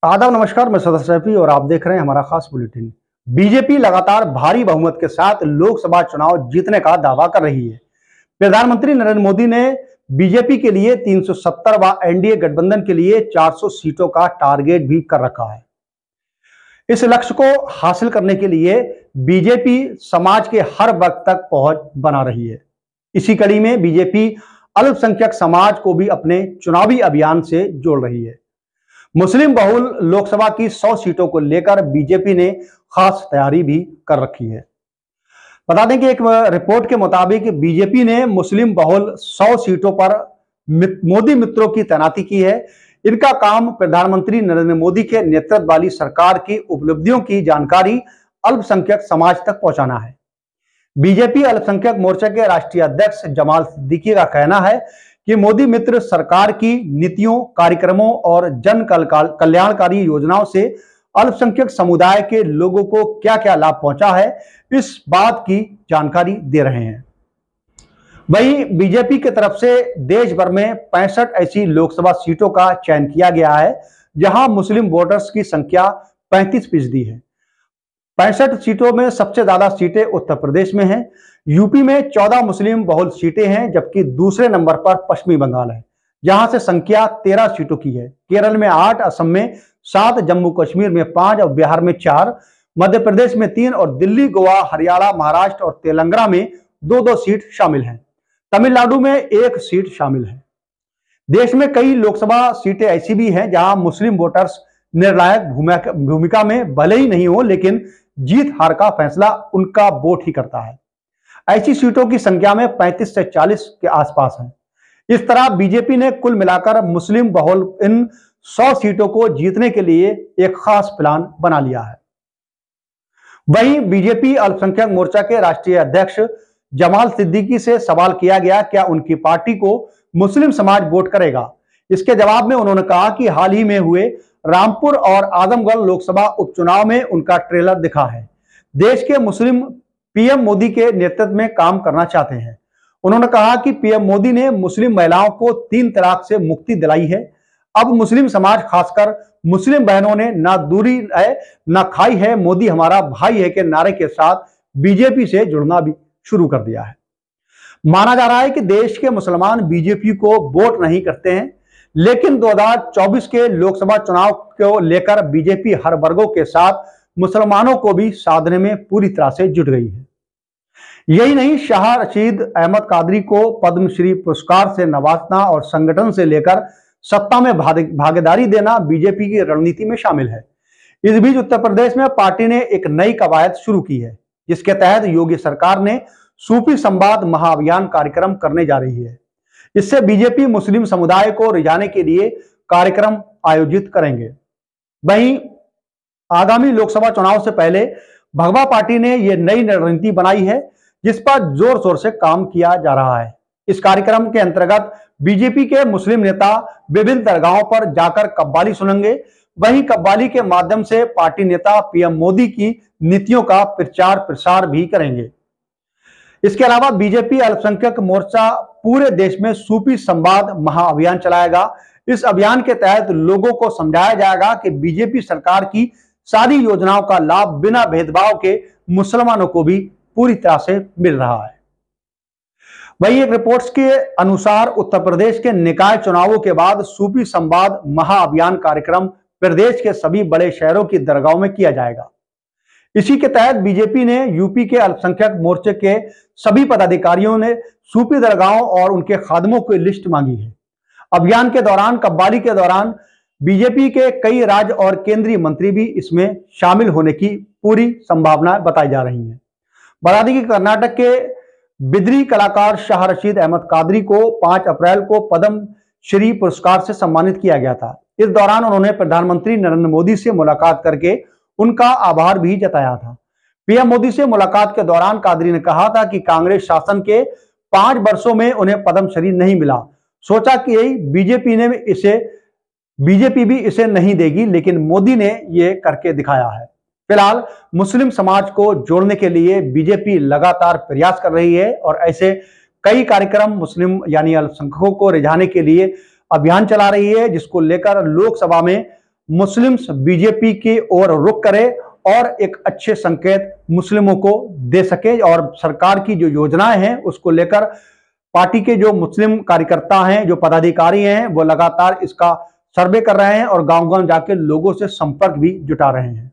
आदाब नमस्कार, मैं सदस्य रफी और आप देख रहे हैं हमारा खास बुलेटिन। बीजेपी लगातार भारी बहुमत के साथ लोकसभा चुनाव जीतने का दावा कर रही है। प्रधानमंत्री नरेंद्र मोदी ने बीजेपी के लिए 370 व एनडीए गठबंधन के लिए 400 सीटों का टारगेट भी कर रखा है। इस लक्ष्य को हासिल करने के लिए बीजेपी समाज के हर वर्ग तक पहुंच बना रही है। इसी कड़ी में बीजेपी अल्पसंख्यक समाज को भी अपने चुनावी अभियान से जोड़ रही है। मुस्लिम बहुल लोकसभा की 100 सीटों को लेकर बीजेपी ने खास तैयारी भी कर रखी है। बता दें कि एक रिपोर्ट के मुताबिक बीजेपी ने मुस्लिम बहुल 100 सीटों पर मोदी मित्रों की तैनाती की है। इनका काम प्रधानमंत्री नरेंद्र मोदी के नेतृत्व वाली सरकार की उपलब्धियों की जानकारी अल्पसंख्यक समाज तक पहुंचाना है। बीजेपी अल्पसंख्यक मोर्चा के राष्ट्रीय अध्यक्ष जमाल सिद्दीकी का कहना है कि मोदी मित्र सरकार की नीतियों, कार्यक्रमों और जन कल्याणकारी योजनाओं से अल्पसंख्यक समुदाय के लोगों को क्या क्या लाभ पहुंचा है, इस बात की जानकारी दे रहे हैं। वहीं बीजेपी की तरफ से देश भर में 65 ऐसी लोकसभा सीटों का चयन किया गया है जहां मुस्लिम वोटर्स की संख्या 35% है। 65 सीटों में सबसे ज्यादा सीटें उत्तर प्रदेश में हैं। यूपी में 14 मुस्लिम बहुल सीटें हैं, जबकि दूसरे नंबर पर पश्चिमी बंगाल है, जहां से संख्या 13 सीटों की है। केरल में 8, असम में 7, जम्मू कश्मीर में 5 और बिहार में 4, मध्य प्रदेश में 3 और दिल्ली, गोवा, हरियाणा, महाराष्ट्र और तेलंगाना में 2-2 सीट शामिल हैं। तमिलनाडु में 1 सीट शामिल है। देश में कई लोकसभा सीटें ऐसी भी हैं जहां मुस्लिम वोटर्स निर्णायक भूमिका में भले ही नहीं हो, लेकिन जीत हार का फैसला उनका वोट ही करता है। ऐसी सीटों की संख्या में 35 से 40 के आसपास है। इस तरह बीजेपी ने कुल मिलाकर मुस्लिम बहुल इन 100 सीटों को जीतने के लिए एक खास प्लान बना लिया है। वहीं बीजेपी अल्पसंख्यक मोर्चा के राष्ट्रीय अध्यक्ष जमाल सिद्दीकी से सवाल किया गया क्या उनकी पार्टी को मुस्लिम समाज वोट करेगा। इसके जवाब में उन्होंने कहा कि हाल ही में हुए रामपुर और आजमगढ़ लोकसभा उपचुनाव में उनका ट्रेलर दिखा है। देश के मुस्लिम पीएम मोदी के नेतृत्व में काम करना चाहते हैं। उन्होंने कहा कि पीएम मोदी ने मुस्लिम महिलाओं को 3 तलाक से मुक्ति दिलाई है। अब मुस्लिम समाज, खासकर मुस्लिम बहनों ने ना दूरी है ना खाई है, मोदी हमारा भाई है के नारे के साथ बीजेपी से जुड़ना भी शुरू कर दिया है। माना जा रहा है कि देश के मुसलमान बीजेपी को वोट नहीं करते हैं, लेकिन 2024 के लोकसभा चुनाव को लेकर बीजेपी हर वर्गों के साथ मुसलमानों को भी साधने में पूरी तरह से जुट गई है। यही नहीं, शाह रशीद अहमद कादरी को पद्मश्री पुरस्कार से नवाजना और संगठन से लेकर सत्ता में भागीदारी देना बीजेपी की रणनीति में शामिल है। इस बीच उत्तर प्रदेश में पार्टी ने एक नई कवायद शुरू की है, जिसके तहत योगी सरकार ने सूफी संवाद महाअभियान कार्यक्रम करने जा रही है। इससे बीजेपी मुस्लिम समुदाय को रिझाने के लिए कार्यक्रम आयोजित करेंगे। वहीं आगामी लोकसभा चुनाव से पहले भगवा पार्टी ने यह नई रणनीति बनाई है, जिस पर जोर शोर से काम किया जा रहा है। इस कार्यक्रम के अंतर्गत बीजेपी के मुस्लिम नेता विभिन्न दरगाहों पर जाकर कव्वाली सुनेंगे। वहीं कव्वाली के माध्यम से पार्टी नेता पीएम मोदी की नीतियों का प्रचार प्रसार भी करेंगे। इसके अलावा बीजेपी अल्पसंख्यक मोर्चा पूरे देश में सूफी संवाद महाअभियान चलाएगा। इस अभियान के तहत लोगों को समझाया जाएगा कि बीजेपी सरकार की सारी योजनाओं का लाभ बिना भेदभाव के मुसलमानों को भी पूरी तरह से मिल रहा है। वहीं एक रिपोर्ट्स के अनुसार उत्तर प्रदेश के निकाय चुनावों के बाद सूफी संवाद महाअभियान कार्यक्रम प्रदेश के सभी बड़े शहरों की दरगाहों में किया जाएगा। इसी के तहत बीजेपी ने यूपी के अल्पसंख्यक मोर्चे के सभी पदाधिकारियों ने सूफी दरगाहों और उनके खादमों की लिस्ट मांगी है। अभियान के दौरान कव्वाली के दौरान बीजेपी के कई राज्य और केंद्रीय मंत्री भी इसमें शामिल होने की पूरी संभावना बताई जा रही है। बता दें कि कर्नाटक के बिदरी कलाकार शाह रशीद अहमद कादरी को 5 अप्रैल को पद्म श्री पुरस्कार से सम्मानित किया गया था। इस दौरान उन्होंने प्रधानमंत्री नरेंद्र मोदी से मुलाकात करके उनका आभार भी जताया था। पीएम मोदी से मुलाकात के दौरान कादरी ने कहा था कि कांग्रेस शासन के 5 वर्षों में उन्हें पद्मश्री नहीं मिला। सोचा कि बीजेपी भी इसे नहीं देगी, लेकिन मोदी ने ये करके दिखाया है। फिलहाल मुस्लिम समाज को जोड़ने के लिए बीजेपी लगातार प्रयास कर रही है और ऐसे कई कार्यक्रम मुस्लिम यानी अल्पसंख्यकों को रिझाने के लिए अभियान चला रही है, जिसको लेकर लोकसभा में मुस्लिम्स बीजेपी की ओर रुख करे और एक अच्छे संकेत मुस्लिमों को दे सके और सरकार की जो योजनाएं हैं उसको लेकर पार्टी के जो मुस्लिम कार्यकर्ता हैं, जो पदाधिकारी हैं, वो लगातार इसका सर्वे कर रहे हैं और गांव-गांव जाके लोगों से संपर्क भी जुटा रहे हैं।